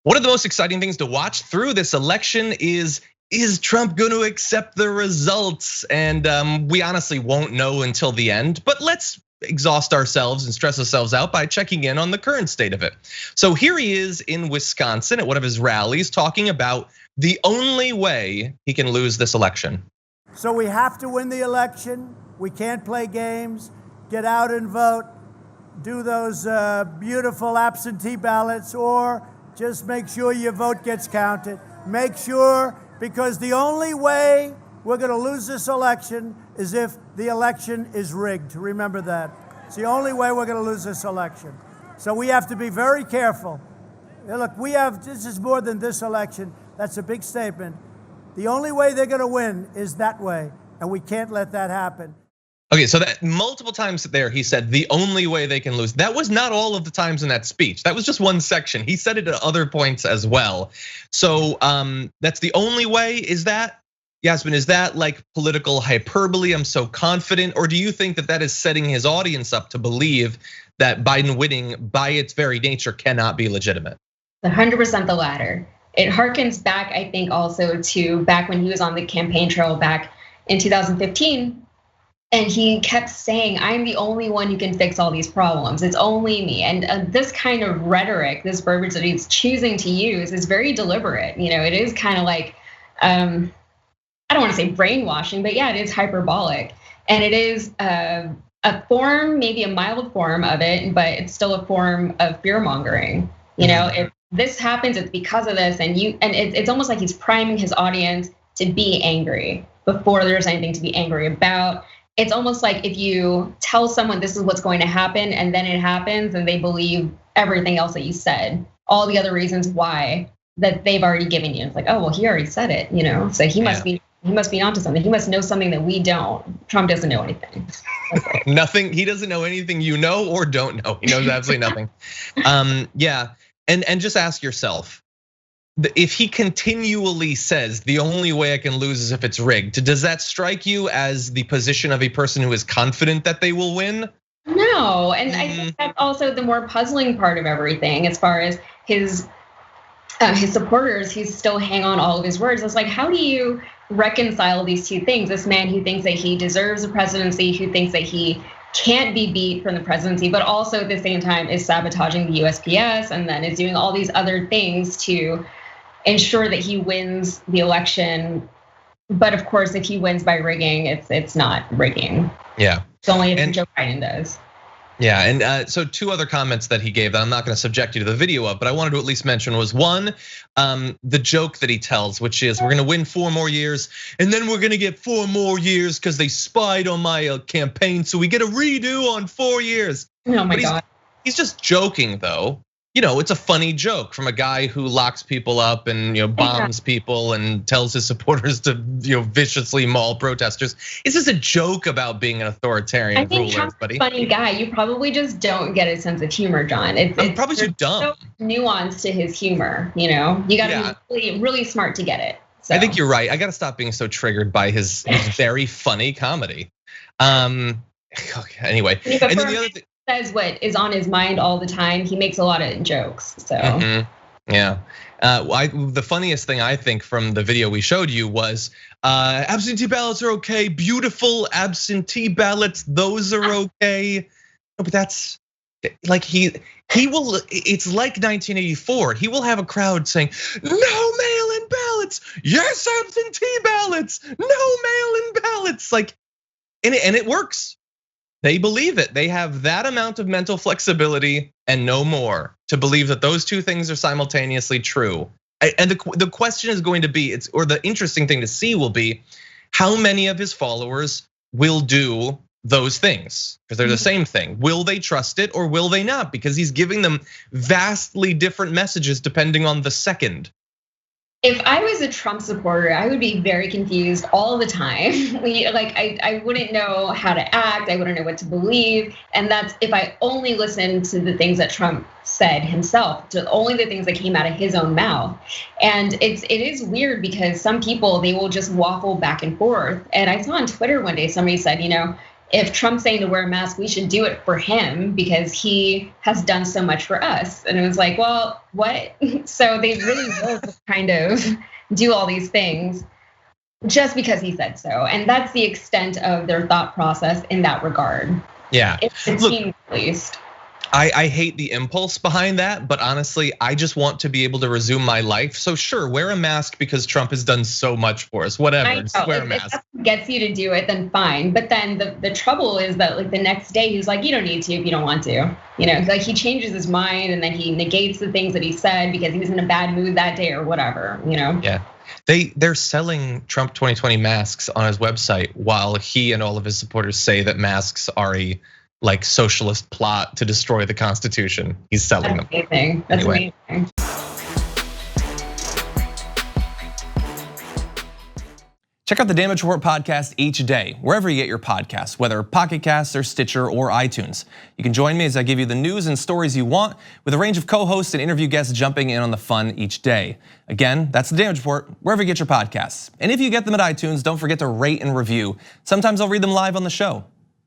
One of the most exciting things to watch through this election is Trump going to accept the results? And we honestly won't know until the end, but let's exhaust ourselves and stress ourselves out by checking in on the current state of it. So here he is in Wisconsin at one of his rallies talking about the only way he can lose this election. So we have to win the election. We can't play games. Get out and vote. Do those beautiful absentee ballots, or just make sure your vote gets counted. Make sure, because the only way we're going to lose this election is if the election is rigged. Remember that. It's the only way we're going to lose this election. So we have to be very careful. Look, this is more than this election. That's a big statement. The only way they're going to win is that way, and we can't let that happen. Okay, so that multiple times there he said the only way they can lose. That was not all of the times in that speech. That was just one section. He said it at other points as well. So that's the only way. Is that, Yasmin, is that like political hyperbole? I'm so confident. Or do you think that that is setting his audience up to believe that Biden winning by its very nature cannot be legitimate? 100% the latter. It harkens back, I think, also to back when he was on the campaign trail back in 2015. And he kept saying, I'm the only one who can fix all these problems. It's only me. And this kind of rhetoric, this verbiage that he's choosing to use is very deliberate. It is kind of like, I don't want to say brainwashing, but yeah, it is hyperbolic. And it is a form, maybe a mild form of it, but it's still a form of fear mongering. If this happens, it's because of this. And it's almost like he's priming his audience to be angry before there's anything to be angry about. It's almost like if you tell someone this is what's going to happen and then it happens and they believe everything else that you said, all the other reasons why that they've already given you. It's like, oh, well, he already said it, so he must be onto something. He must know something that we don't. Trump doesn't know anything. Nothing. He doesn't know anything you know or don't know. He knows absolutely nothing. Yeah, and just ask yourself, if he continually says the only way I can lose is if it's rigged, does that strike you as the position of a person who is confident that they will win? No, and I think that's also the more puzzling part of everything. As far as his supporters, he's still hang on all of his words. It's like, how do you reconcile these two things? This man who thinks that he deserves the presidency, who thinks that he can't be beat from the presidency, but also at the same time is sabotaging the USPS and then is doing all these other things to ensure that he wins the election. But of course, if he wins by rigging, it's not rigging. Yeah. It's only if Joe Biden does. Yeah, and so two other comments that he gave that I'm not going to subject you to the video of, but I wanted to at least mention was one, the joke that he tells, which is we're going to win 4 more years, and then we're going to get 4 more years because they spied on my campaign, so we get a redo on 4 years. Oh my God. He's just joking though. It's a funny joke from a guy who locks people up and bombs people and tells his supporters to viciously maul protesters. It's just a joke about being an authoritarian ruler, buddy. Funny guy. You probably just don't get a sense of humor, John. I'm probably too dumb. So nuance to his humor. You got to be really smart to get it. So. I think you're right. I got to stop being so triggered by his very funny comedy. Anyway, and then the other thing. Says what is on his mind all the time. He makes a lot of jokes. So yeah, the funniest thing I think from the video we showed you was absentee ballots are okay. Beautiful absentee ballots, those are okay. No, but that's like he will. It's like 1984. He will have a crowd saying, "No mail-in ballots, yes absentee ballots, no mail-in ballots." Like, and it works. They believe it. They have that amount of mental flexibility and no more to believe that those two things are simultaneously true. And the question is going to be, or the interesting thing to see will be, how many of his followers will do those things? Because they're the same thing. Will they trust it or will they not? Because he's giving them vastly different messages depending on the second. If I was a Trump supporter, I would be very confused all the time. Like I wouldn't know how to act. I wouldn't know what to believe. And that's if I only listened to the things that Trump said himself, to only the things that came out of his own mouth. And it is weird because some people, they will just waffle back and forth. And I saw on Twitter one day, somebody said, if Trump's saying to wear a mask, we should do it for him because he has done so much for us. And it was like, well, what? So they really will just kind of do all these things just because he said so. And that's the extent of their thought process in that regard. Yeah, it seems at least. I hate the impulse behind that, but honestly, I just want to be able to resume my life. So sure, wear a mask because Trump has done so much for us. Whatever, just wear a mask. If that gets you to do it, then fine. But then the trouble is that like the next day he's like, you don't need to if you don't want to. You know, like he changes his mind and then he negates the things that he said because he was in a bad mood that day or whatever. You know. Yeah. They're selling Trump 2020 masks on his website while he and all of his supporters say that masks are a like socialist plot to destroy the Constitution. He's selling them. Amazing. That's anyway. Amazing. Check out the Damage Report podcast each day, wherever you get your podcasts, whether Pocket Casts or Stitcher or iTunes. You can join me as I give you the news and stories you want, with a range of co-hosts and interview guests jumping in on the fun each day. Again, that's the Damage Report, wherever you get your podcasts. And if you get them at iTunes, don't forget to rate and review. Sometimes I'll read them live on the show.